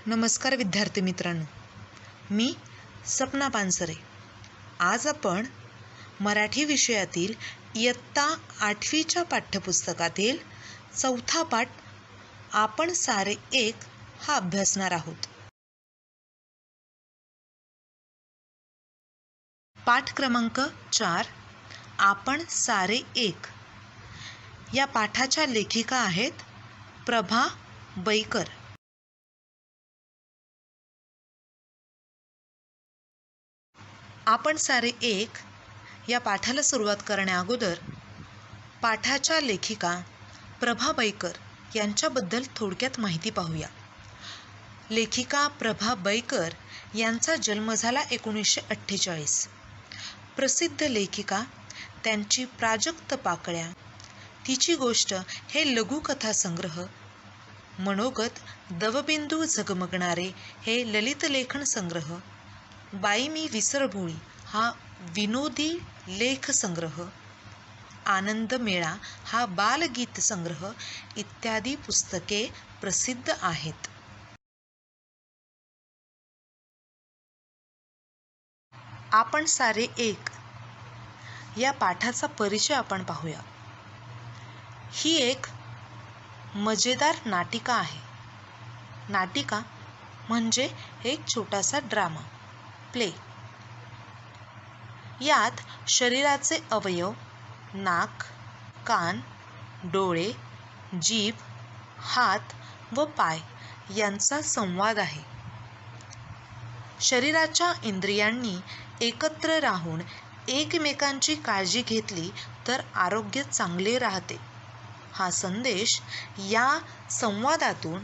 नमस्कार विद्यार्थी मित्रांनो, मी सपना पानसरे. आज आपण मराठी विषयातील इयत्ता 8वीच्या पाठ्यपुस्तकातील 4था पाठ आपण सारे एक हा अभ्यासणार आहोत. पाठ क्रमांक 4 आपण सारे एक या पाठाच्या लेखिका आहेत प्रभा बैकर. आपण सारे एक या पाठाला सुरुवात करण्या अगोदर पाठाच्या लेखिका प्रभा बैकर यांच्याबद्दल थोडक्यात माहिती पाहूया. लेखिका प्रभा बैकर यांचा जन्म झाला 1948. प्रसिद्ध लेखिका. त्यांची प्राजक्त पाकळ्या, तिची गोष्ट हे लघुकथासंग्रह, मनोगत दवबिंदू झगमगणारे हे ललित लेखन संग्रह, बाई मी विसरभोळी हा विनोदी लेख संग्रह, आनंद मेळा हा बालगीत संग्रह इत्यादी पुस्तके प्रसिद्ध आहेत. आपण सारे एक या पाठाचा परिचय आपण पाहूया. ही एक मजेदार नाटिका आहे. नाटिका म्हणजे एक छोटासा ड्रामा, प्ले. यात शरीराचे अवयव नाक, कान, डोळे, जीभ, हात व पाय यांचा संवाद आहे. शरीराच्या इंद्रियांनी एकत्र राहून एकमेकांची काळजी घेतली तर आरोग्य चांगले राहते. हा संदेश या संवादातून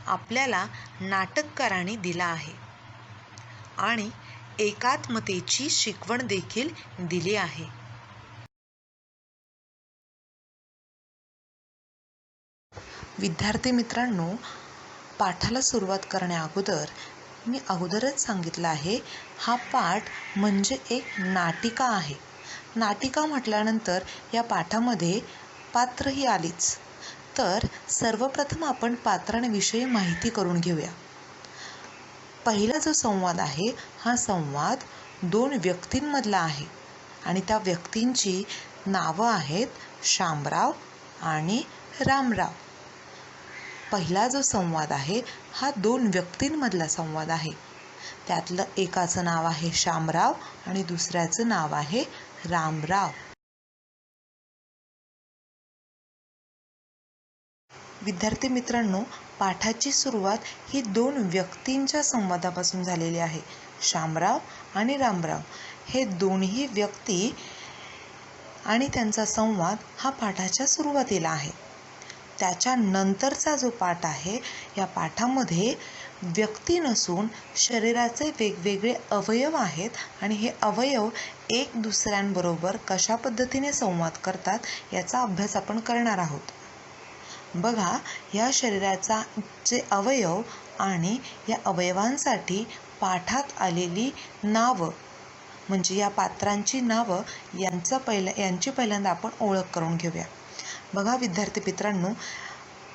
आपल्याला नाटककारांनी दिला आहे आणि एकात्मतेची शिकवण देखील दिली आहे. विद्यार्थी मित्रांनो, पाठाला सुरुवात करण्या अगोदर मी अगोदरच सांगितलं आहे, हा पाठ म्हणजे एक नाटिका आहे. नाटिका म्हटल्यानंतर या पाठामध्ये पात्रही आलीच. तर सर्वप्रथम आपण पात्रांविषयी माहिती करून घेऊया. पहिला जो संवाद आहे, हा संवाद 2 व्यक्तींमधला आहे आणि त्या व्यक्तींची नावं आहेत शामराव आणि रामराव. पहिला जो संवाद आहे, हा 2 व्यक्तींमधला संवाद आहे. त्यातलं एकाचं नाव आहे शामराव आणि दुसऱ्याचं नाव आहे रामराव. विद्यार्थी मित्रांनो, पाठाची सुरुवात ही 2 व्यक्तींच्या संवादापासून झालेली आहे. शामराव आणि रामराव हे दोन्ही व्यक्ती आणि त्यांचा संवाद हा पाठाच्या सुरुवातीला आहे. त्याच्यानंतरचा जो पाठ आहे, या पाठामध्ये व्यक्ती नसून शरीराचे वेगवेगळे अवयव आहेत आणि हे अवयव एक दुसऱ्यांबरोबर कशा पद्धतीने संवाद करतात याचा अभ्यास आपण करणार आहोत. बघा, या शरीराचा जे अवयव आणि या अवयवांसाठी पाठात आलेली नावं म्हणजे या पात्रांची नावं यांची पहिल्यांदा आपण ओळख करून घेऊया. बघा विद्यार्थी मित्रांनो,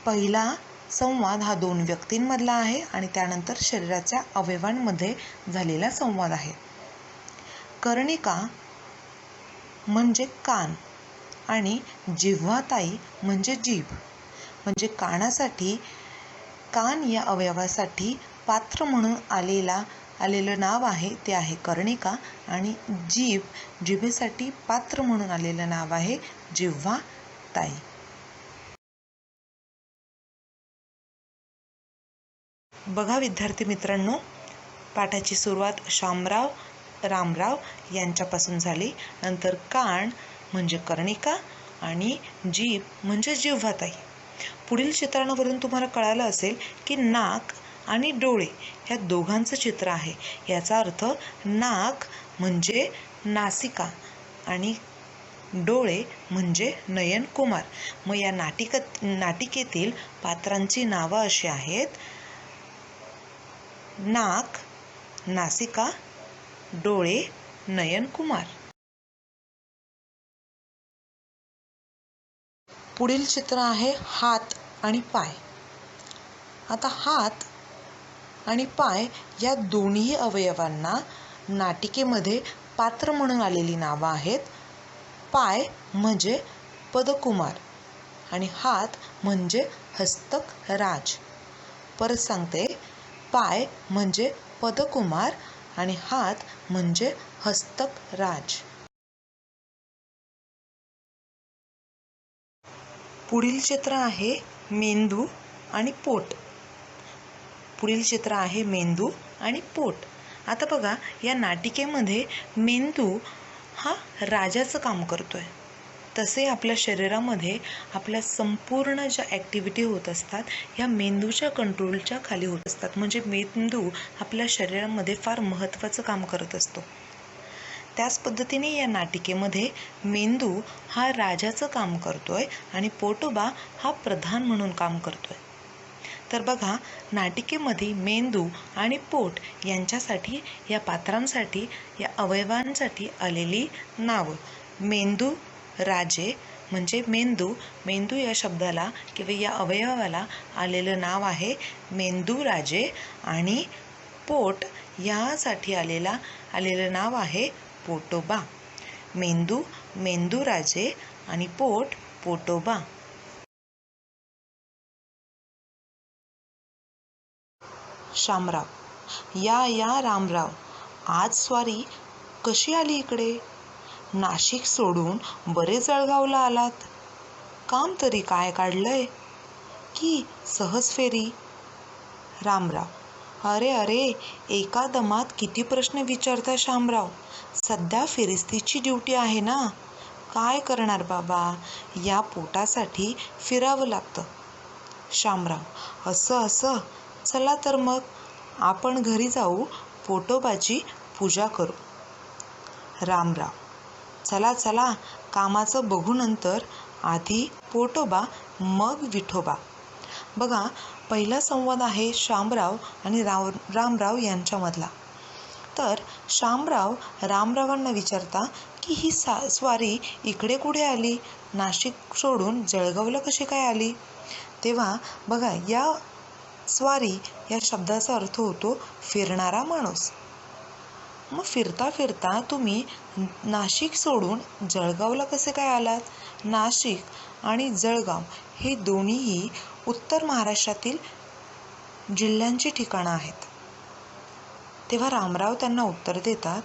पहिला संवाद हा 2 व्यक्तींमधला आहे आणि त्यानंतर शरीराच्या अवयवांमध्ये झालेला संवाद आहे. कर्णिका म्हणजे कान आणि जिव्हाताई म्हणजे जीभ. म्हणजे कानासाठी, कान या अवयवासाठी पात्र म्हणून आलेलं नाव आहे ते आहे कर्णिका आणि जिभेसाठी पात्र म्हणून आलेलं नाव आहे जिव्हाताई. बघा विद्यार्थी मित्रांनो, पाठाची सुरुवात शामराव रामराव यांच्यापासून झाली. नंतर कान म्हणजे कर्णिका आणि जीभ म्हणजे जिव्हाताई. पुढील चित्रणावरून तुम्हाला कळालं असेल की नाक आणि डोळे ह्या दोघांचं चित्र आहे. याचा अर्थ नाक म्हणजे नासिका आणि डोळे म्हणजे नयनकुमार. मग या नाटिकेतील पात्रांची नावं अशी आहेत: नाक, नासिका, डोळे, नयनकुमार. पुढील चित्र आहे हात आणि पाय. आता हात आणि पाय या दोन्ही अवयवांना नाटिकेमध्ये पात्र म्हणून आलेली नावं आहेत. पाय म्हणजे पदकुमार आणि हात म्हणजे हस्तक राज. परत सांगते, पाय म्हणजे पदकुमार आणि हात म्हणजे हस्तक राज. पुढील चित्र आहे मेंदू आणि पोट. पुढील चित्र आहे मेंदू आणि पोट. आता बघा, या नाटिकेमध्ये मेंदू हा राजाचं काम करतोय. तसे आपल्या शरीरामध्ये आपल्या संपूर्ण ज्या ॲक्टिव्हिटी होत असतात ह्या मेंदूच्या कंट्रोलच्या खाली होत असतात. म्हणजे मेंदू आपल्या शरीरामध्ये फार महत्त्वाचं काम करत असतो. त्याच पद्धतीने या नाटिकेमध्ये मेंदू हा राजाचं काम करतोय आणि पोटोबा हा प्रधान म्हणून काम करतोय. तर बघा, नाटिकेमध्ये मेंदू आणि पोट यांच्यासाठी, या पात्रांसाठी, या अवयवांसाठी आलेली नावं. मेंदू राजे म्हणजे मेंदू या शब्दाला किंवा या अवयवाला आलेलं नाव आहे मेंदू राजे आणि पोट यासाठी आलेलं नाव आहे पोटोबा. मेंदू राजे आणि पोट पोटोबा. शामराव, या रामराव, आज स्वारी कशी आली इकडे? नाशिक सोडून बरे जळगावला आलात. काम तरी काय काढलंय की सहज फेरी? रामराव, अरे एका दमात किती प्रश्न विचारता शामराव. सध्या फिरिस्तीची ड्युटी आहे ना. काय करणार बाबा, या पोटासाठी फिरावं लागतं. शामराव, असं चला तर मग आपण घरी जाऊ, पोटोबाची पूजा करू. रामराव, चला कामाचं बघू नंतर. आधी पोटोबा मग विठोबा. बघा, पहिला संवाद आहे शामराव आणि रामराव यांच्यामधला. तर शामराव रामरावांना विचारता की ही स्वारी इकडे कुठे आली? नाशिक सोडून जळगावला कशी काय आली? तेव्हा बघा, या स्वारी या शब्दाचा अर्थ होतो फिरणारा माणूस. मग फिरता तुम्ही नाशिक सोडून जळगावला कसे काय आलात? नाशिक आणि जळगाव हे दोन्हीही उत्तर महाराष्ट्रातील जिल्ह्यांची ठिकाणं आहेत. तेव्हा रामराव त्यांना उत्तर देतात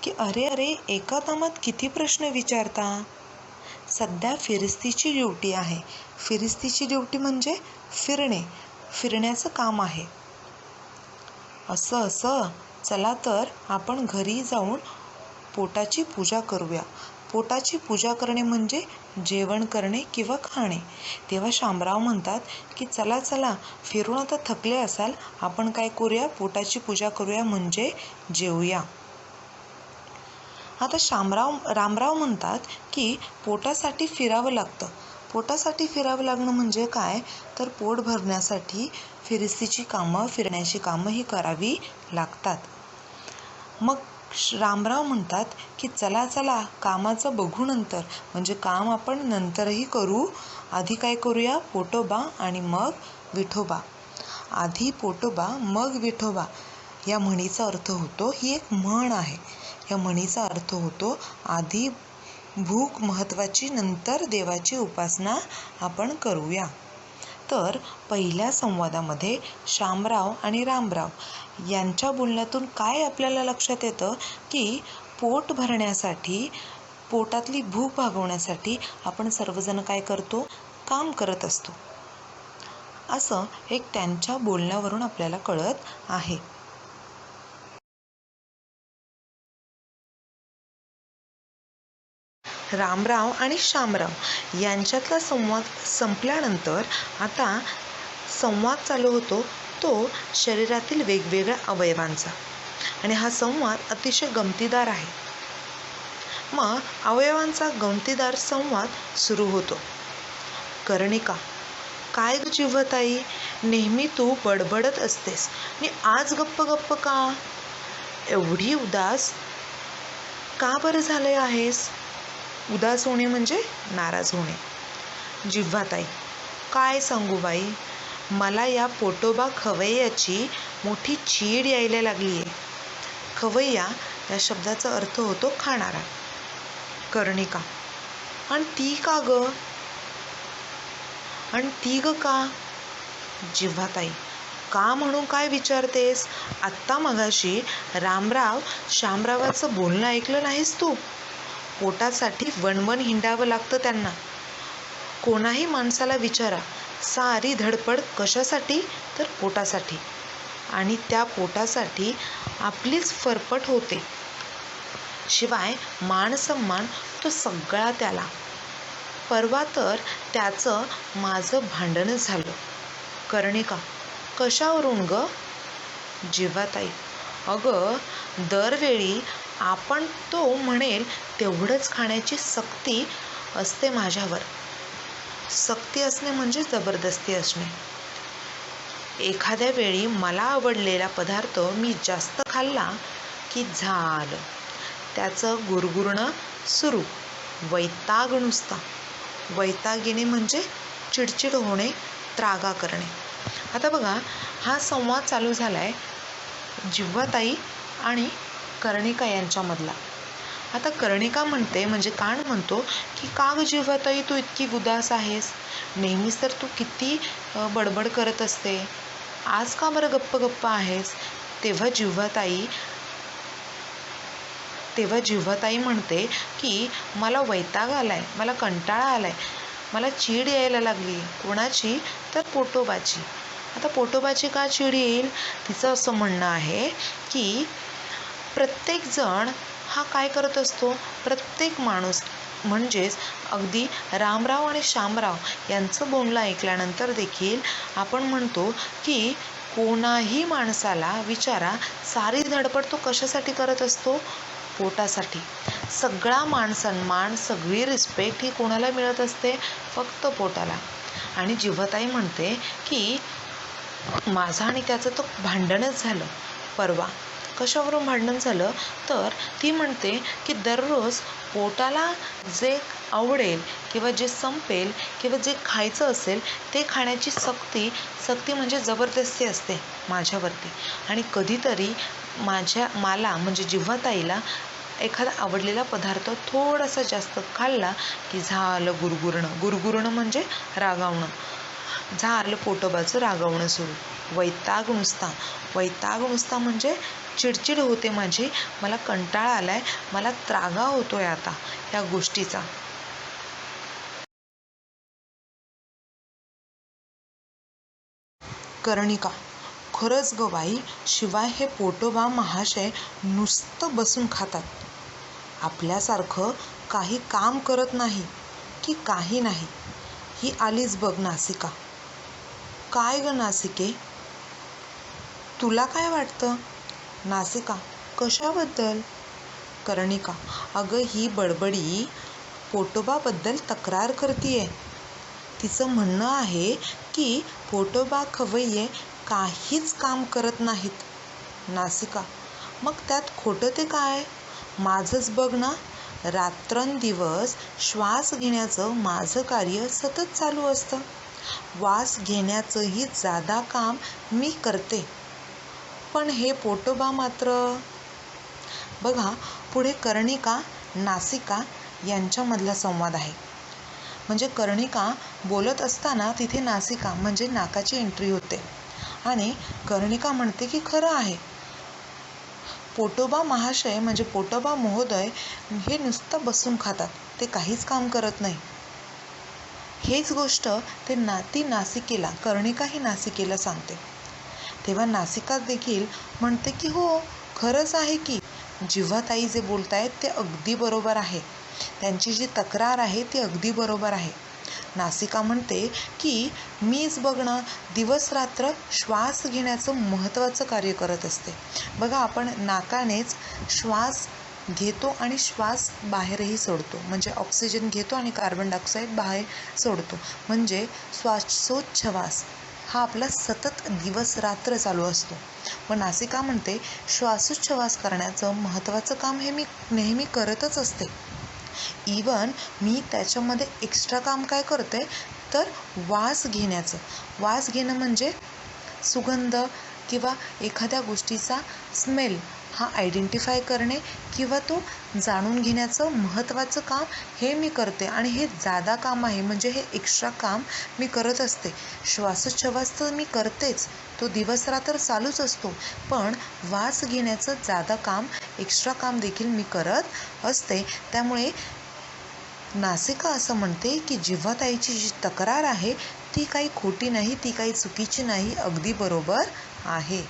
की अरे एका दमात किती प्रश्न विचारता. सध्या फिरिस्तीची ड्युटी आहे. फिरिस्तीची ड्युटी म्हणजे फिरण्याचं काम आहे. असं चला तर आपण घरी जाऊन पोटाची पूजा करूया. पोटाची पूजा करणे म्हणजे जेवण करणे किंवा खाणे. तेव्हा शामराव म्हणतात की चला फिरून आता थकले असाल, आपण काय करूया, पोटाची पूजा करूया म्हणजे जेवूया. आता रामराव म्हणतात की पोटासाठी फिरावं लागतं. पोटासाठी फिरावं लागणं म्हणजे काय, तर पोट भरण्यासाठी फिरिस्तीची कामं, फिरण्याची कामं ही करावी लागतात. मग रामराव म्हणतात की चला कामाचं बघू नंतर. म्हणजे काम आपण नंतरही करू. आधी काय करूया, पोटोबा आणि मग विठोबा. आधी पोटोबा मग विठोबा या म्हणीचा अर्थ होतो, ही एक म्हण आहे. या म्हणीचा अर्थ होतो आधी भूक महत्त्वाची, नंतर देवाची उपासना आपण करूया. तर पहिल्या संवादामध्ये शामराव आणि रामराव यांच्या बोलण्यातून काय आपल्याला लक्षात येतं की पोट भरण्यासाठी, पोटातली भूक भागवण्यासाठी आपण सर्वजण काय करतो, काम करत असतो. असं एक त्यांच्या बोलण्यावरून आपल्याला कळत आहे. रामराव आणि शामराव यांच्यातला संवाद संपल्यानंतर आता संवाद चालू होतो तो शरीरातील वेगवेगळ्या अवयवांचा. आणि हा संवाद अतिशय गमतीदार आहे. मग अवयवांचा गमतीदार संवाद सुरू होतो. कर्णिका, काय ग जिव्हाताई, नेहमी तू बडबडत असतेस आणि आज गप्प का? एवढी उदास का बरं झाले आहेस? उदास होणे म्हणजे नाराज होणे. जिव्हाताई, काय सांगू बाई, मला या पोटोबा खवय्याची मोठी चीड यायला लागली आहे. खवय्या या शब्दाचा अर्थ होतो खाणारा. कर्णिका: आणि ती का ग? आणि ती ग का? जिव्हाताई: का म्हणून काय विचारतेस? आत्ता मगाशी रामराव शामरावाचं बोलणं ऐकलं नाहीस तू? पोटासाठी वणवण हिंडावं लागतं त्यांना. कोणाही माणसाला विचारा, सारी धडपड कशासाठी? तर पोटासाठी. आणि त्या पोटासाठी आपलीच फरफट होते. शिवाय मान सन्मान तो सगळा त्याला. परवा तर त्याचं माझं भांडणच झालं. कर्णिका: कशावरून ग? जिव्हाताई: अगं, दरवेळी आपण तो म्हणेल तेवढंच खाण्याची सक्ती असते माझ्यावर. सक्ती असणे म्हणजे जबरदस्ती असणे. एखाद्या वेळी मला आवडलेला पदार्थ मी जास्त खाल्ला की झालं, त्याचं गुरगुरणं सुरू. वैताग नुसता. वैताग येणे म्हणजे चिडचिड होणे, त्रागा करणे. आता बघा, हा संवाद चालू झालाय जिव्हाताई आणि कर्णिका यांच्यामधला. आता कर्णिका म्हणते, म्हणजे कान म्हणतो की का ग जिव्हाताई, तू इतकी उदास आहेस? नेहमीच तर तू किती बडबड करत असते, आज का बरं गप्प गप्प आहेस? तेव्हा जिव्हाताई म्हणते की मला वैताग आलाय, मला कंटाळा आलाय, मला चीड यायला लागली. कोणाची? तर पोटोबाची. आता पोटोबाची का चीड येईल? तिचं असं म्हणणं आहे की प्रत्येकजण हा काय करत असतो? प्रत्येक माणूस, म्हणजेच अगदी रामराव आणि शामराव यांचं बोलणं ऐकल्यानंतर देखील आपण म्हणतो की कोणाही माणसाला विचारा, सारी धडपड तो कशासाठी करत असतो? पोटासाठी. सगळा मान सन्मान, सगळी रिस्पेक्ट ही कोणाला मिळत असते? फक्त पोटाला. आणि जिव्हाताई म्हणते की माझं आणि त्याचं तर भांडणच झालं परवा. कशावरून भांडण झालं? तर ती म्हणते की दररोज पोटाला जे आवडेल किंवा जे संपेल किंवा जे खायचं असेल ते खाण्याची सक्ती म्हणजे जबरदस्ती असते माझ्यावरती. आणि कधीतरी मला म्हणजे जिव्हाताईला एखादा आवडलेला पदार्थ थोडासा जास्त खाल्ला की झालं गुरगुरणं म्हणजे रागावणं. झालं पोटोबाचं रागावणं सुरू. वैताग नुसता म्हणजे चिडचिड होते माझी. मला कंटाळा आलाय, मला त्रागा होतोय आता या गोष्टीचा. कर्णिका: खरंच ग बाई, शिवाय हे पोटोबा महाशय नुसतं बसून खातात. आपल्यासारखं काही काम करत नाही की काही नाही. ही आलीच बघ नासिका. काय ग नासिके, तुला काय वाटतं? नासिका: कशाबद्दल? कर्णिका: अगं, ही बडबडी पोटोबाबद्दल तक्रार करतीये. तिचं म्हणणं आहे की पोटोबा खवय्ये काहीच काम करत नाहीत. नासिका: मग त्यात खोटं ते काय? माझंच बघ ना, रात्रंदिवस श्वास घेण्याचं माझं कार्य सतत चालू असतं. वास घेण्याचंही जादा काम मी करते, पण हे पोटोबा मात्र. बघा, पुढे कर्णिका नासिका यांच्यामधला संवाद आहे. म्हणजे कर्णिका बोलत असताना तिथे नासिका म्हणजे नाकाची एंट्री होते आणि कर्णिका म्हणते की खरं आहे, पोटोबा महाशय म्हणजे पोटोबा महोदय हे नुसतं बसून खातात, ते काहीच काम करत नाही. हेच गोष्ट ती नासिकेला, कर्णिका ही नासिकेला सांगते. तेव्हा नासिका देखील म्हणते की हो, खरंच आहे की जिव्हाताई जे बोलतायत ते अगदी बरोबर आहे. त्यांची जी तक्रार आहे ती अगदी बरोबर आहे. नासिका म्हणते की मीच बघणं दिवस रात्र श्वास घेण्याचं महत्त्वाचं कार्य करत असते. बघा, आपण नाकानेच श्वास घेतो आणि श्वास बाहेरही सोडतो, म्हणजे ऑक्सिजन घेतो आणि कार्बन डायऑक्साईड बाहेर सोडतो, म्हणजे श्वासोच्छवास हा आपला सतत दिवस रात्र चालू असतो. व नासिका म्हणते श्वासोच्छवास करण्याचं महत्त्वाचं काम हे मी नेहमी करतच असते. इवन मी त्याच्यामध्ये एक्स्ट्रा काम काय करते तर वास घेणं म्हणजे सुगंध किंवा एखाद्या गोष्टीचा स्मेल हा आयडेंटिफाय करणे किंवा तो जाणून घेण्याचं महत्त्वाचं काम हे मी करते आणि हे जादा काम आहे, म्हणजे हे एक्स्ट्रा काम मी करत असते. श्वासोच्छवास तर मी करतेच, तो दिवस रात्र चालूच असतो, पण वास घेण्याचं जादा काम, एक्स्ट्रा काम देखील मी करत असते. त्यामुळे नासिका असं म्हणते की जिव्हाताईची जी तक्रार आहे ती काही खोटी नाही, ती काही चुकीची नाही, अगदी बरोबर आहे.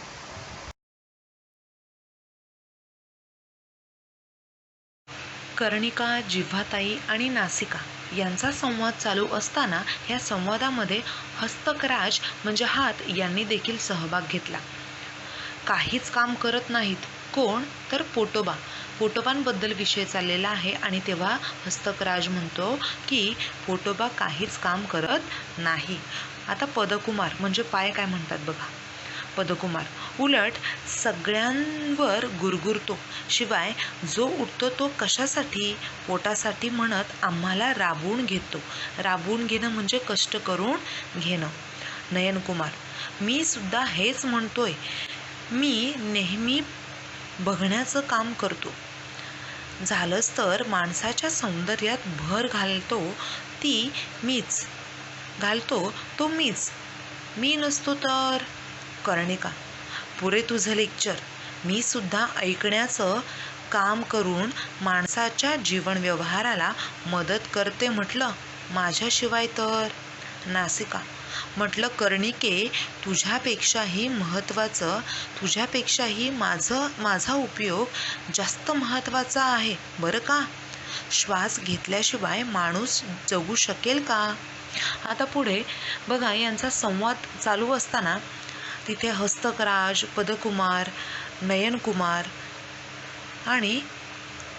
कर्णिका, जिव्हाताई आणि नासिका यांचा संवाद चालू असताना या संवादामध्ये हस्तकराज म्हणजे हात यांनी देखील सहभाग घेतला. काहीच काम करत नाहीत. कोण? तर पोटोबांबद्दल विषय चाललेला आहे आणि तेव्हा हस्तकराज म्हणतो की पोटोबा काहीच काम करत नाही. आता पदकुमार म्हणजे पाय काय म्हणतात बघा. पदकुमार उलट सगळ्यांवर गुरगुरतो, शिवाय जो उठतो तो कशासाठी? पोटासाठी म्हणत आम्हाला राबवून घेतो. राबवून घेणं म्हणजे कष्ट करून घेणं. नयनकुमार मी सुद्धा हेच म्हणतोय. मी नेहमी बघण्याचं काम करतो. झालंच तर माणसाच्या सौंदर्यात भर घालतो तो मीच. मी नसतो तर. कर्णिका पुरे तुझं लेक्चर. मी सुद्धा ऐकण्याचं काम करून माणसाच्या जीवन व्यवहाराला मदत करते म्हटलं, माझ्याशिवाय तर. नासिका म्हटलं कर्णिके, तुझ्यापेक्षाही माझा उपयोग जास्त महत्त्वाचा आहे बरं का. श्वास घेतल्याशिवाय माणूस जगू शकेल का? आता पुढे बघा, यांचा संवाद चालू असताना तिथे हस्तकराज, पदकुमार, नयनकुमार आणि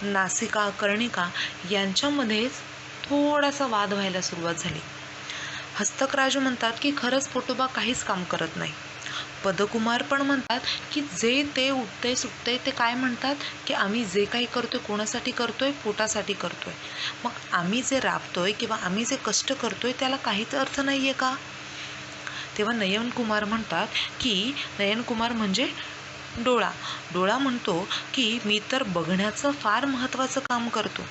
नासिका, कर्णिका यांच्यामध्येच थोडासा वाद व्हायला सुरुवात झाली. हस्तकराज म्हणतात की खरंच पोटोबा काहीच काम करत नाही. पदकुमार पण म्हणतात की जे ते उठते सुटते ते काय म्हणतात की आम्ही जे काही करतोय कोणासाठी करतोय? पोटासाठी करतोय. मग आम्ही जे राबतोय किंवा आम्ही जे कष्ट करतोय त्याला काहीच अर्थ नाही आहे का? तेव्हा नयनकुमार म्हणतात की नयनकुमार म्हणजे डोळा म्हणतो की मी तर बघण्याचं फार महत्त्वाचं काम करतो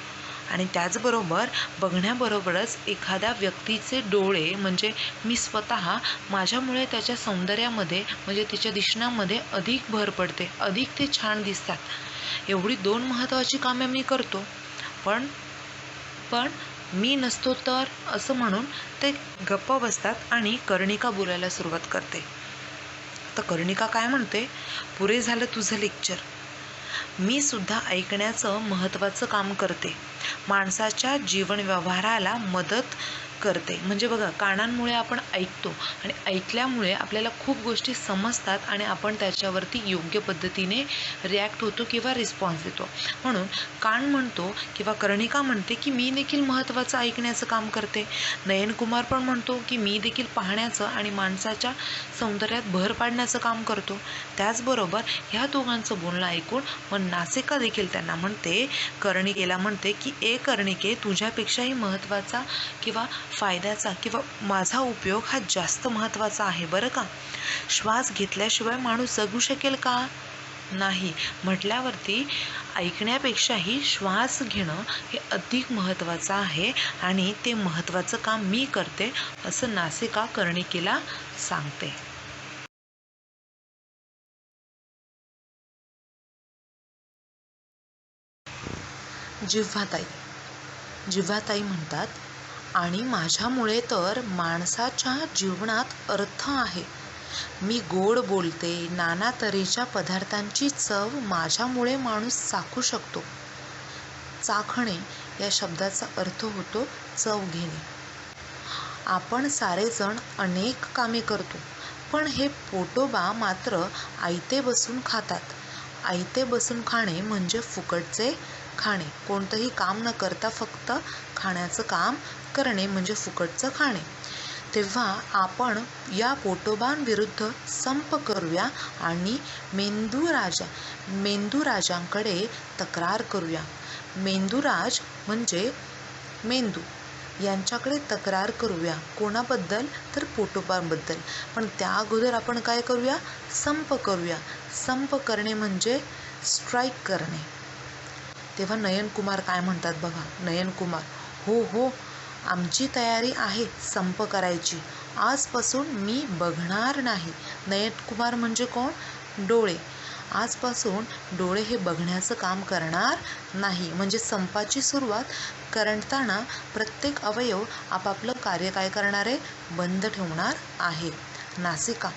आणि त्याचबरोबर बघण्याबरोबरच एखाद्या व्यक्तीचे डोळे म्हणजे मी स्वतः, माझ्यामुळे त्याच्या सौंदर्यामध्ये म्हणजे तिच्या दिसण्यामध्ये अधिक भर पडते, अधिक ते छान दिसतात. एवढी 2 महत्त्वाची कामे मी करतो, पण मी नसतो तर, असं म्हणून ते गप्प बसतात आणि कर्णिका बोलायला सुरुवात करते. तर कर्णिका काय म्हणते, पुरे झालं तुझं लेक्चर. मी सुद्धा ऐकण्याचं महत्त्वाचं काम करते, माणसाच्या जीवन व्यवहाराला मदत करते. म्हणजे बघा, कानांमुळे आपण ऐकतो आणि ऐकल्यामुळे आपल्याला खूप गोष्टी समजतात आणि आपण त्याच्यावरती योग्य पद्धतीने रिॲक्ट होतो किंवा रिस्पॉन्स देतो. म्हणून कान म्हणतो किंवा कर्णिका म्हणते की मी देखील महत्त्वाचं ऐकण्याचं काम करते. नयनकुमार पण म्हणतो की मी देखील पाहण्याचं आणि माणसाच्या सौंदर्यात भर पाडण्याचं काम करतो. त्याचबरोबर ह्या दोघांचं बोलणं ऐकून मग नासिका देखील त्यांना म्हणते, कर्णिकेला म्हणते की कर्णिके, तुझ्यापेक्षाही महत्त्वाचा किंवा फायद्याचा किंवा माझा उपयोग हा जास्त महत्त्वाचा आहे बरं का. श्वास घेतल्याशिवाय माणूस जगू शकेल का? नाही म्हटल्यावरती ऐकण्यापेक्षाही श्वास घेणं हे अधिक महत्त्वाचं आहे आणि ते महत्त्वाचं काम मी करते, असं नासिका कर्णिकेला सांगते. जिव्हाताई म्हणतात, आणि माझ्यामुळे तर माणसाच्या जीवनात अर्थ आहे. मी गोड बोलते, नाना तऱ्हेच्या पदार्थांची चव माझ्यामुळे माणूस चाखू शकतो. चाखणे या शब्दाचा अर्थ होतो चव घेणे. आपण सारेजण अनेक कामे करतो, पण हे पोटोबा मात्र आयते बसून खातात. आयते बसून खाणे म्हणजे फुकटचे खाणे. कोणतंही काम न करता फक्त खाण्याचं काम करणे म्हणजे फुकटचं खाणे. तेव्हा आपण या पोटोबांविरुद्ध संप करूया आणि मेंदूराजांकडे तक्रार करूया. मेंदूराज म्हणजे मेंदू, यांच्याकडे तक्रार करूया. कोणाबद्दल? तर पोटोबाबद्दल. पण त्या अगोदर आपण काय करूया? संप करूया. संप करणे म्हणजे स्ट्राईक करणे. तेव्हा नयनकुमार काय म्हणतात बघा. नयनकुमार, हो हो, आमची तयारी आहे संप करायची. आजपासून मी बघणार नाही. नयनकुमार म्हणजे कोण? डोळे. आजपासून डोळे हे बघण्याचं काम करणार नाही. म्हणजे संपाची सुरुवात करताना प्रत्येक अवयव आपापलं कार्य काय करणार आहे? बंद ठेवणार आहे. नासिका,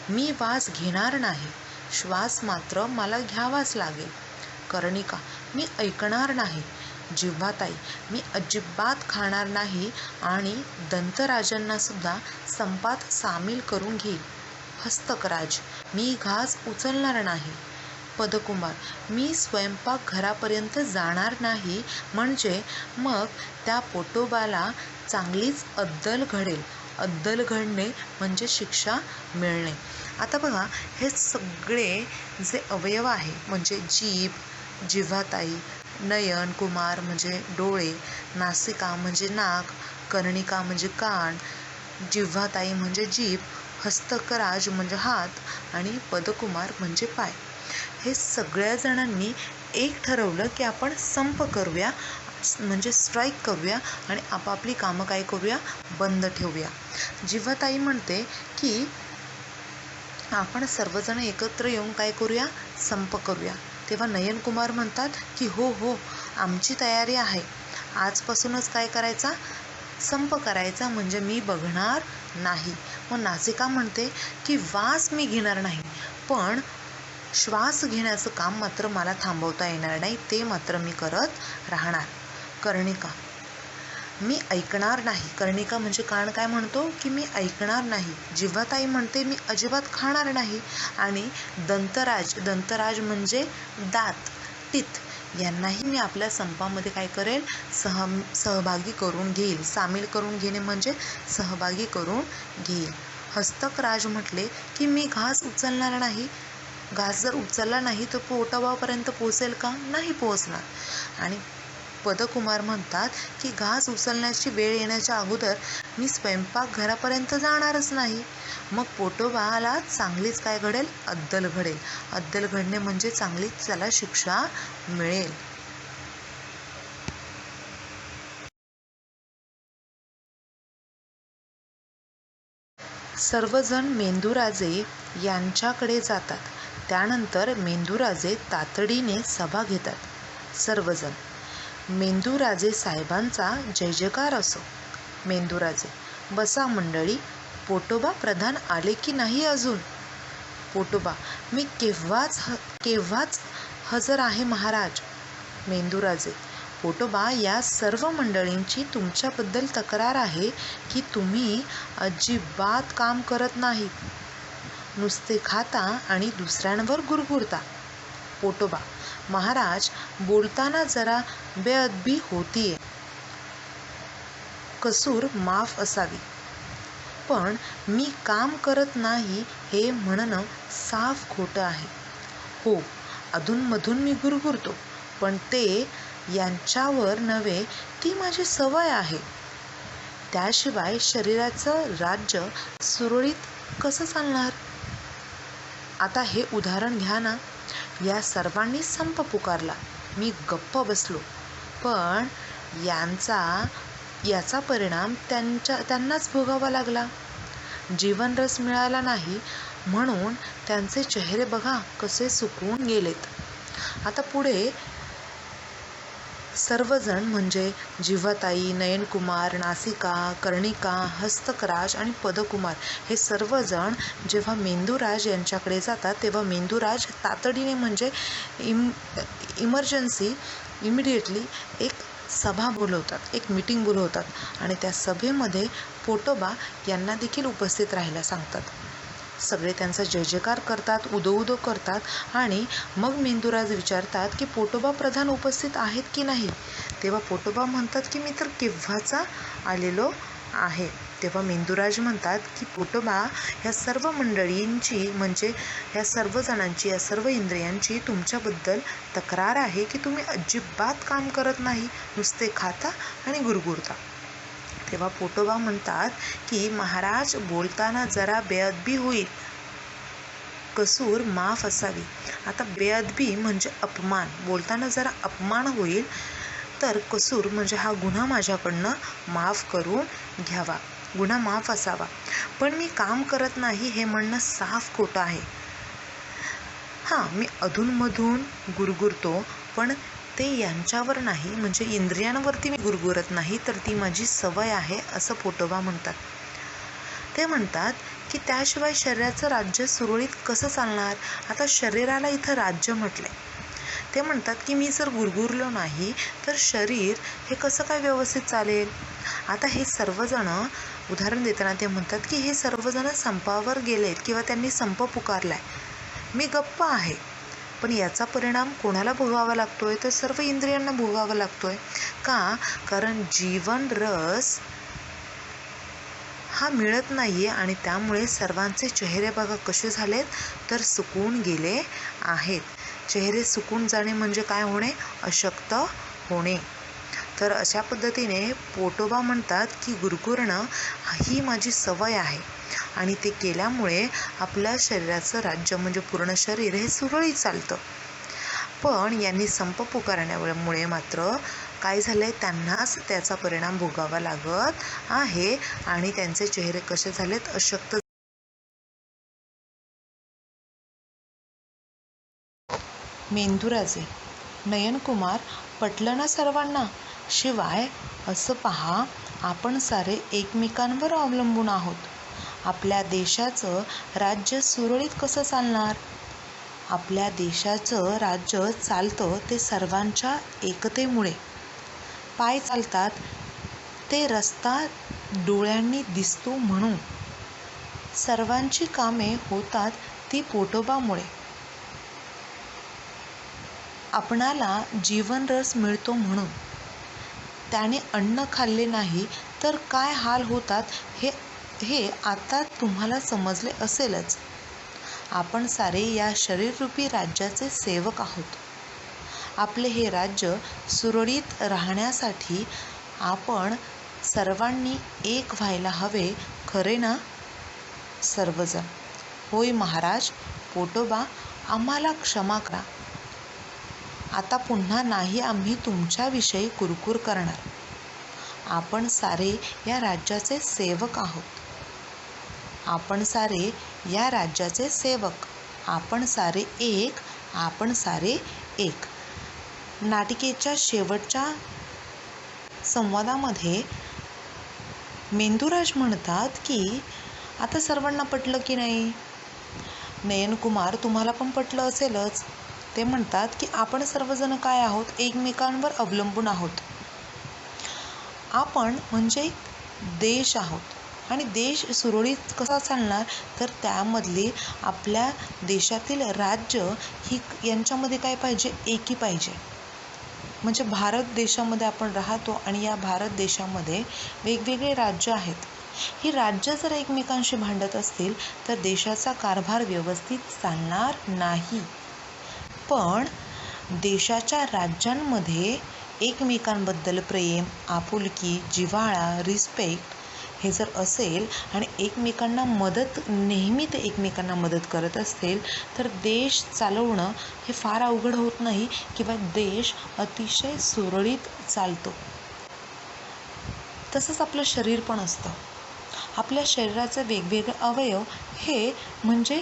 मी वास घेणार नाही. श्वास मात्र मला घ्यावाच लागेल. कर्णिका, मी ऐकणार नाही. जिव्हाताई, मी अजिबात खाणार नाही आणि दंतराजांना सुद्धा संपात सामील करून घेईल. हस्तकराज, मी घास उचलणार नाही. पदकुमार, मी स्वयंपाक घरापर्यंत जाणार नाही. म्हणजे मग त्या पोटोबाला चांगलीच अद्दल घडेल. अद्दल घडणे म्हणजे शिक्षा मिळणे. आता बघा, हे सगळे जे अवयव आहे म्हणजे जीभ, जिव्हाताई, नयन कुमार म्हणजे डोळे, नासिका म्हणजे नाक, कर्णिका म्हणजे कान, जिव्हाताई म्हणजे जीभ, हस्तकराज म्हणजे हात आणि पदकुमार म्हणजे पाय. हे सगळ्या जणांनी एक ठरवलं की आपण संप करूया, म्हणजे स्ट्राईक करूया आणि आपापली कामं काय करूया? बंद ठेवूया. जिव्हाताई म्हणते की आपण सर्वजण एकत्र येऊन काय करूया? संप करूया. तेव्हा नयनकुमार म्हणतात की हो हो, आमची तयारी आहे. आजपासूनच काय करायचा? संप करायचा. म्हणजे मी बघणार नाही. मग नासिका म्हणते की वास मी घेणार नाही, पण श्वास घेण्याचं काम मात्र मला थांबवता येणार नाही. ते मात्र मी करत राहणार. कर्णिका, मी ऐकणार नाही. कर्णिका म्हणजे कान काय म्हणतो की मी ऐकणार नाही. जिव्हाताई म्हणते मी अजिबात खाणार नाही. आणि दंतराज म्हणजे दात, टीथ, यांनाही मी आपल्या संपामध्ये काय करेल? सहभागी करून घेईल. सामील करून घेणे म्हणजे सहभागी करून घेईल. हस्तकराज म्हटले की मी घास उचलणार नाही. घास जर उचलला नाही तर पोटोबापर्यंत पोचेल का? नाही पोचणार. आणि पदकुमार म्हणतात की घास उचलण्याची वेळ येण्याच्या अगोदर मी स्वयंपाक घरापर्यंत जाणारच नाही. मग पोटोबाला चांगलीच काय घडेल? अद्दल घडेल. अद्दल घडणे म्हणजे चांगलीच त्याला शिक्षा मिळेल. सर्वजण मेंदूराजे यांच्याकडे जातात. त्यानंतर मेंदूराजे तातडीने सभा घेतात. सर्वजण, मेंदूराजे साहेबांचा जय जयकार असो. मेंदूराजे, बसा मंडळी. पोटोबा प्रधान आले की नाही अजून? पोटोबा, मी केव्हाच हजर आहे महाराज. मेंदूराजे, पोटोबा, या सर्व मंडळींची तुमच्याबद्दल तक्रार आहे की तुम्ही अजिबात काम करत नाहीत. नुसते खाता आणि दुसऱ्यांवर गुरगुरता. पोटोबा, महाराज, बोलताना जरा बेअदबी होतीये. कसूर माफ असावी. पण मी काम करत नाही हे म्हणणं साफ खोटं आहे. हो, अधूनमधून मी गुरगुरतो, पण ते यांच्यावर नव्हे, ती माझी सवय आहे. त्याशिवाय शरीराचं राज्य सुरळीत कसं चालणार? आता हे उदाहरण घ्या ना. या सर्वांनी संप पुकारला. मी गप्प बसलो. पण याचा परिणाम त्यांनाच भोगावा लागला. जीवनरस मिळाला नाही म्हणून त्यांचे चेहरे बघा कसे सुकवून गेलेत. आता पुढे सर्वजण म्हणजे जिव्हाताई, नयनकुमार, नासिका, कर्णिका, हस्तकराज आणि पदकुमार हे सर्वजण जेव्हा मेंदूराज यांच्याकडे जातात तेव्हा मेंदूराज तातडीने म्हणजे इमिडिएटली एक सभा बोलवतात, एक मीटिंग बोलवतात आणि त्या सभेमध्ये पोटोबा यांना देखील उपस्थित राहायला सांगतात. सगळे त्यांचा जय जयकार करतात, उदो करतात आणि मग मेंदूराज विचारतात की पोटोबा प्रधान उपस्थित आहेत की नाही. तेव्हा पोटोबा म्हणतात की मी तर केव्हाचा आलेलो आहे. तेव्हा मेंदूराज म्हणतात की पोटोबा, ह्या सर्व मंडळींची म्हणजे ह्या सर्व जणांची, या सर्व इंद्रियांची तुमच्याबद्दल तक्रार आहे की तुम्ही अजिबात काम करत नाही, नुसते खाता आणि गुरगुरता. तेव्हा पोटोबा म्हणतात की महाराज, बोलताना जरा बेअदबी होईल, कसूर माफ असावी. आता बेअदबी म्हणजे अपमान, बोलताना जरा अपमान होईल, तर कसूर म्हणजे हा गुन्हा माझ्याकडनं माफ करून घ्यावा, गुन्हा माफ असावा. पण मी काम करत नाही हे म्हणणं साफ खोटं आहे. हां, मी अधूनमधून गुरगुरतो, पण ते यांच्यावर नाही, म्हणजे इंद्रियांवरती मी गुरगुरत नाही, तर ती माझी सवय आहे, असं पोटोबा म्हणतात. ते म्हणतात की त्याशिवाय शरीराचं राज्य सुरळीत कसं चालणार. आता शरीराला इथं राज्य म्हटलंय. ते म्हणतात की मी जर गुरगुरलो नाही तर शरीर हे कसं काय व्यवस्थित चालेल. आता हे सर्वजण उदाहरण देताना ते म्हणतात की हे सर्वजण संपावर गेलेत किंवा त्यांनी संप पुकारलाय, मी गप्प आहे, पण याचा परिणाम कोणाला भोगावा लागतोय, तर सर्व इंद्रियांना भोगावा लागतोय. का? कारण जीवन रस हा मिळत नाहीये आणि त्यामुळे सर्वांचे चेहरे बघा कसे झालेत, तर सुकून गेले आहेत. चेहरे सुकून जाणे म्हणजे काय होणे? अशक्त होणे. तर अशा पद्धतीने पोटोबा म्हणतात की गुरगुरणं ही माझी सवय आहे आणि ते केल्यामुळे आपल्या शरीराचं राज्य म्हणजे पूर्ण शरीर हे सुरळीत चालतं. पण यांनी संप पुकारण्यामुळे मात्र काय झालंय, त्यांनाच त्याचा परिणाम भोगावा लागत आहे आणि त्यांचे चेहरे कसे झालेत? अशक्त. मेंदुराजे, नयनकुमार, पटलं ना सर्वांना? शिवाय असं पहा, आपण सारे एकमेकांवर अवलंबून आहोत. आपल्या देशाचं राज्य सुरळीत कसं चालणार? आपल्या देशाचं राज्य चालतं ते सर्वांच्या एकतेमुळे. पाय चालतात ते रस्ता डोळ्यांनी दिसतो म्हणून. सर्वांची कामे होतात ती पोटोबामुळे. आपणाला जीवनरस मिळतो म्हणून. त्याने अन्न खाल्ले नाही तर काय हाल होतात हे हे आता तुम्हाला समजले असेलच. आपण सारे या शरीररूपी राज्याचे सेवक आहोत. आपले हे राज्य सुरळीत राहण्यासाठी आपण सर्वांनी एक व्हायला हवे, खरे ना सर्वजण? होय महाराज. पोटोबा, आम्हाला क्षमा करा. आता पुन्हा नाही आम्ही तुमच्याविषयी कुरकुर करणार. आपण सारे या राज्याचे सेवक आहोत. आपण सारे या राज्याचे सेवक. आपण सारे एक. आपण सारे एक. नाटिकेच्या शेवटच्या संवादामध्ये मेंदुराज म्हणतात की आता सर्वांना पटलं की नाही? नयनकुमार, तुम्हाला पण पटलं असेलच. ते म्हणतात की आपण सर्वजण काय आहोत? एकमेकांवर अवलंबून आहोत. आपण म्हणजे देश आहोत आणि देश सुरळीत कसा चालणार, तर त्यामधली आपल्या देशातील राज्य ही यांच्यामध्ये काय पाहिजे? एकी पाहिजे. म्हणजे भारत देशामध्ये आपण राहतो आणि या भारत देशामध्ये वेगवेगळे राज्य आहेत. ही राज्य जर एकमेकांशी भांडत असतील तर देशाचा कारभार व्यवस्थित चालणार नाही. पण देशाच्या राज्यांमध्ये एकमेकांबद्दल प्रेम, आपुलकी, जिव्हाळा, रिस्पेक्ट हे जर असेल आणि एकमेकांना मदत, नेहमी ते एकमेकांना मदत करत असतील, तर देश चालवणं हे फार अवघड होत नाही किंवा देश अतिशय सुरळीत चालतो. तसंच आपलं शरीर पण असतं. आपल्या शरीराचे वेगवेगळे अवयव हे म्हणजे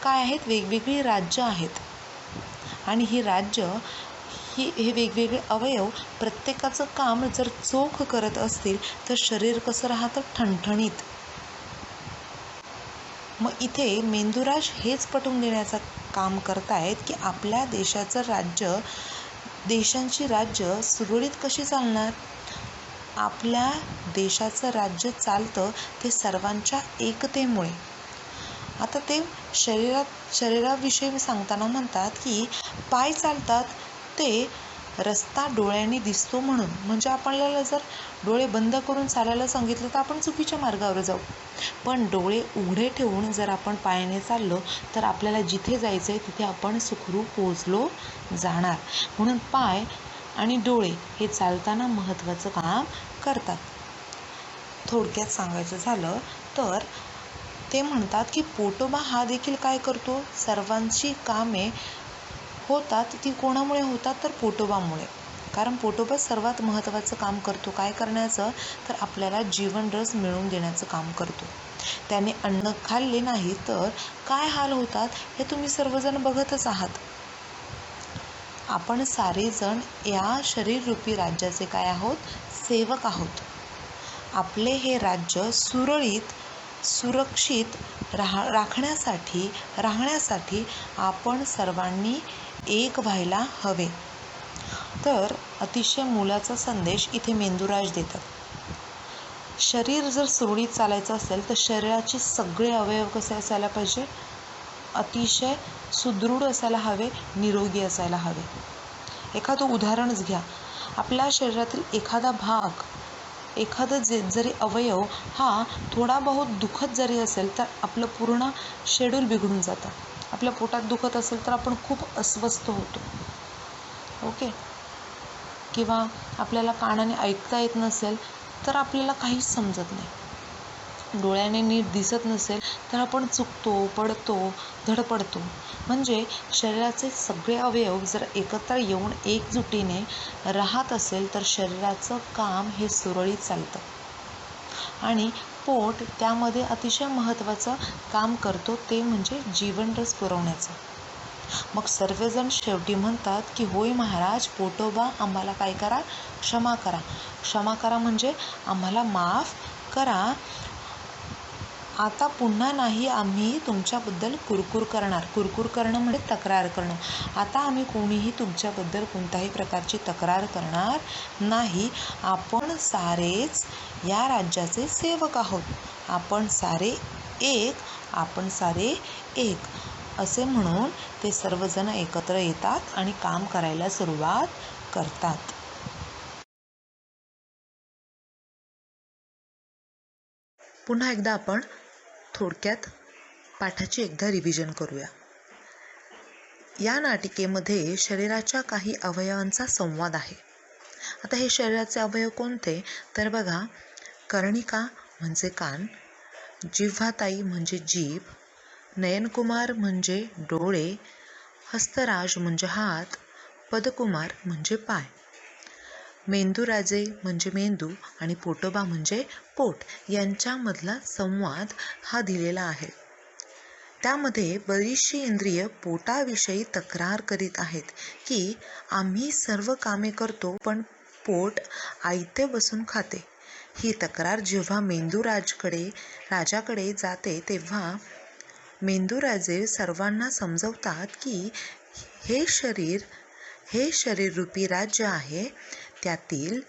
काय आहेत? वेगवेगळी राज्य आहेत आणि ही राज्य हे वेगवेगळे अवयव प्रत्येकाचं काम जर चोख करत असतील तर शरीर कसं राहतं? ठणठणीत. मग इथे मेंदुराज हेच पटवून देण्याचं काम करतायत की आपल्या देशाचं राज्य, देशांची राज्य सुरळीत कशी चालणार? आपल्या देशाचं राज्य चालतं ते सर्वांच्या एकतेमुळे. आता ते शरीराविषयी सांगताना म्हणतात की पाय चालतात ते रस्ता डोळ्यांनी दिसतो म्हणून. म्हणजे आपल्याला जर डोळे बंद करून चालायला सांगितलं तर आपण चुकीच्या मार्गावर जाऊ. पण डोळे उघडे ठेवून जर आपण पायाने चाललो तर आपल्याला जिथे जायचं आहे तिथे आपण सुखरूप पोहोचलो जाणार. म्हणून पाय आणि डोळे हे चालताना महत्त्वाचं काम करतात. थोडक्यात सांगायचं झालं तर ते म्हणतात की पोटोबा हा देखील काय करतो, सर्वांची कामे होतात ती कोणामुळे होतात तर पोटोबामुळे. कारण पोटोबा सर्वात महत्त्वाचं काम करतो, काय करण्याचं तर आपल्याला जीवनरस मिळवून देण्याचं काम करतो. त्याने अन्न खाल्ले नाही तर काय हाल होतात हे तुम्ही सर्वजण बघतच आहात. आपण सारेजण या शरीररूपी राज्याचे काय आहोत, सेवक आहोत. आपले हे राज्य सुरक्षित राहण्यासाठी आपण सर्वांनी एक व्हायला हवे. तर अतिशय मोलाचा संदेश इथे मेंदूराज देतात. शरीर जर सुरळीत चालायचं असेल तर शरीराचे सगळे अवयव कसे असायला पाहिजे, अतिशय सुदृढ असायला हवे, निरोगी असायला हवे. एखादं उदाहरणच घ्या, आपल्या शरीरातील एखादा भाग, जरी अवयव हा थोडा बहुत दुखत जरी असेल तर आपलं पूर्ण शेड्यूल बिघडून जातं. आपल्या पोटात दुखत असेल तर आपण खूप अस्वस्थ होतो. ओके. किंवा आपल्याला कानाने ऐकता येत नसेल तर आपल्याला काहीच समजत नाही. डोळ्याने नीट दिसत नसेल तर आपण चुकतो, पडतो, धडपडतो. म्हणजे शरीराचे सगळे अवयव जर एकत्र येऊन एकजुटीने राहत असेल तर शरीराचं काम हे सुरळीत चालतं. आणि पोट त्यामध्ये अतिशय महत्त्वाचं काम करतो, ते म्हणजे जीवनरस पुरवण्याचं. मग सर्वजण शेवटी म्हणतात की होय महाराज, पोटोबा आम्हाला काय करा, क्षमा करा. क्षमा करा म्हणजे आम्हाला माफ करा. आता पुन्हा नाही आम्ही तुमच्याबद्दल कुरकुर करणार. कुरकुर करणं म्हणजे तक्रार करणं. आता आम्ही कोणीही तुमच्याबद्दल कोणत्याही प्रकारची तक्रार करणार नाही. आपण सारेच या राज्याचे सेवक आहोत. आपण सारे एक असे म्हणून ते सर्वजण एकत्र येतात आणि काम करायला सुरुवात करतात. पुन्हा एकदा आपण थोडक्यात पाठाची एकदा रिव्हिजन करूया. या नाटिकेमध्ये शरीराच्या काही अवयवांचा संवाद आहे. आता हे शरीराचे अवयव कोणते तर बघा, कर्णिका म्हणजे कान, जिव्हाताई म्हणजे जीभ, नयनकुमार म्हणजे डोळे, हस्तराज म्हणजे हात, पदकुमार म्हणजे पाय, मेंदूराजे म्हणजे मेंदू आणि पोटोबा म्हणजे पोट यांच्यामधला संवाद हा दिलेला आहे. त्यामध्ये बरीचशी इंद्रिय पोटाविषयी तक्रार करीत आहेत की आम्ही सर्व कामे करतो पण पोट आयते बसून खाते. ही तक्रार जेव्हा राजाकडे जाते तेव्हा मेंदूराजे सर्वांना समजवतात की हे शरीररूपी राज्य आहे, त्यातील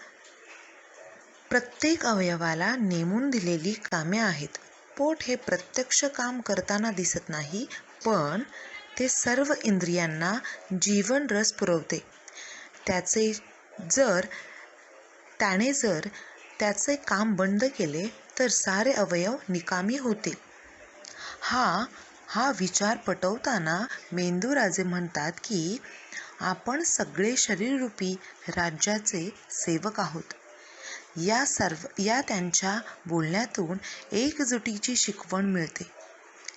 प्रत्येक अवयवाला नेमून दिलेली कामे आहेत. पोट हे प्रत्यक्ष काम करताना दिसत नाही पण ते सर्व इंद्रियांना जीवन रस पुरवते. त्याने जर त्याचे काम बंद केले तर सारे अवयव निकामी होतील. हा विचार पटवताना मेंदूराजे म्हणतात की आपण सगळे शरीररूपी राज्याचे सेवक आहोत. या त्यांच्या बोलण्यातून एकजुटीची शिकवण मिळते.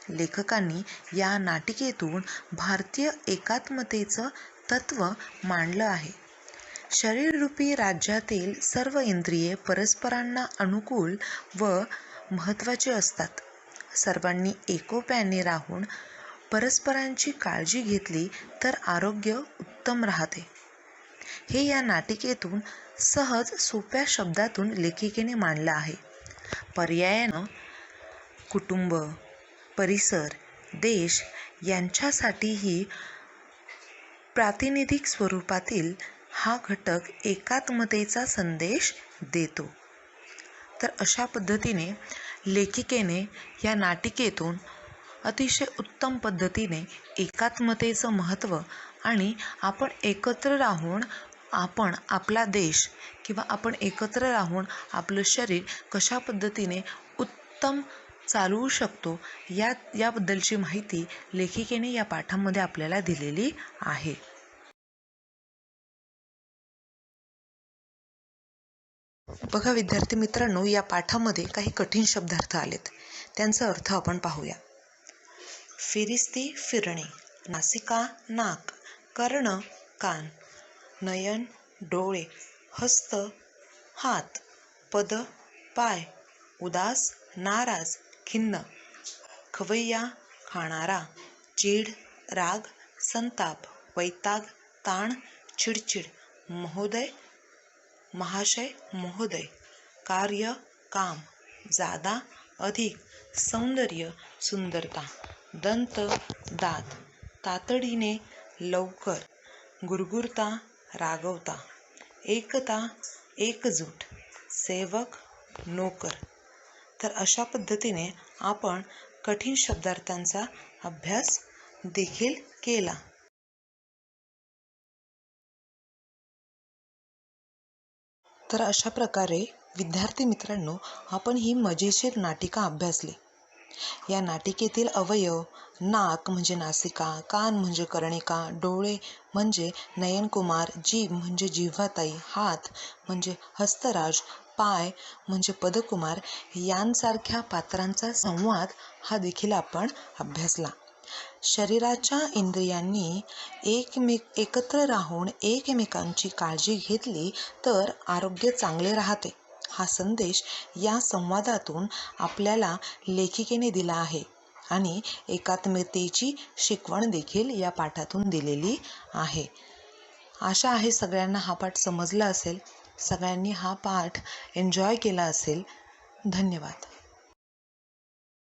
लेखकांनी या नाटिकेतून भारतीय एकात्मतेचं तत्त्व मांडलं आहे. शरीररूपी राज्यातील सर्व इंद्रिये परस्परांना अनुकूल व महत्त्वाची असतात. सर्वांनी एकोप्याने राहून परस्परांची काळजी घेतली तर आरोग्य उत्तम राहते. हे या नाटिकेतून सहज सोप्या शब्दातून लेखिकेने मांडलं आहे. पर्यायानं कुटुंब, परिसर, देश यांच्यासाठीही प्रातिनिधिक स्वरूपातील हा घटक एकात्मतेचा संदेश देतो. तर अशा पद्धतीने लेखिकेने या नाटिकेतून अतिशय उत्तम पद्धतीने एकात्मतेचं महत्त्व आणि आपण एकत्र राहून आपण आपला देश किंवा आपण एकत्र राहून आपलं शरीर कशा पद्धतीने उत्तम चालवू शकतो याबद्दलची माहिती लेखिकेने या पाठामध्ये आपल्याला दिलेली आहे. बघा विद्यार्थी मित्रांनो, या पाठामध्ये काही कठीण शब्दार्थ आलेत. त्यांचा अर्थ आपण पाहूया. फिरिस्ती फिरणे, नासिका नाक, कर्ण कान, नयन डोळे, हस्त हात, पद पाय, उदास नाराज खिन्न, खवय्या खाणारा, चीड राग संताप, वैताग ताण चिडचिड, महोदय महाशय महोदय, कार्य काम, जादा अधिक, सौंदर्य सुंदरता, दंत दात, तातडीने लवकर, गुरगुरता रागवता, एकता एकजूट, सेवक नोकर. तर अशा पद्धतीने आपण कठीण शब्दार्थांचा अभ्यास देखील केला. तर अशा प्रकारे विद्यार्थी मित्रांनो, आपण ही मजेशीर नाटिका अभ्यासली. या नाटिकेतील अवयव नाक म्हणजे नासिका, कान म्हणजे कर्णिका, डोळे म्हणजे नयनकुमार, जीभ म्हणजे जिव्हाताई, हात म्हणजे हस्तराज, पाय म्हणजे पदकुमार यांसारख्या पात्रांचा संवाद हा देखील आपण अभ्यासला. शरीराच्या इंद्रियांनी एकत्र राहून एकमेकांची काळजी घेतली तर आरोग्य चांगले राहते. हा संदेश या संवादातून आपल्याला लेखिकेने दिला आहे आणि एकात्मतेची शिकवण देखील या पाठातून दिलेली आहे. आशा आहे सगळ्यांना हा पाठ समजला असेल, सगळ्यांनी हा पाठ एन्जॉय केला असेल. धन्यवाद.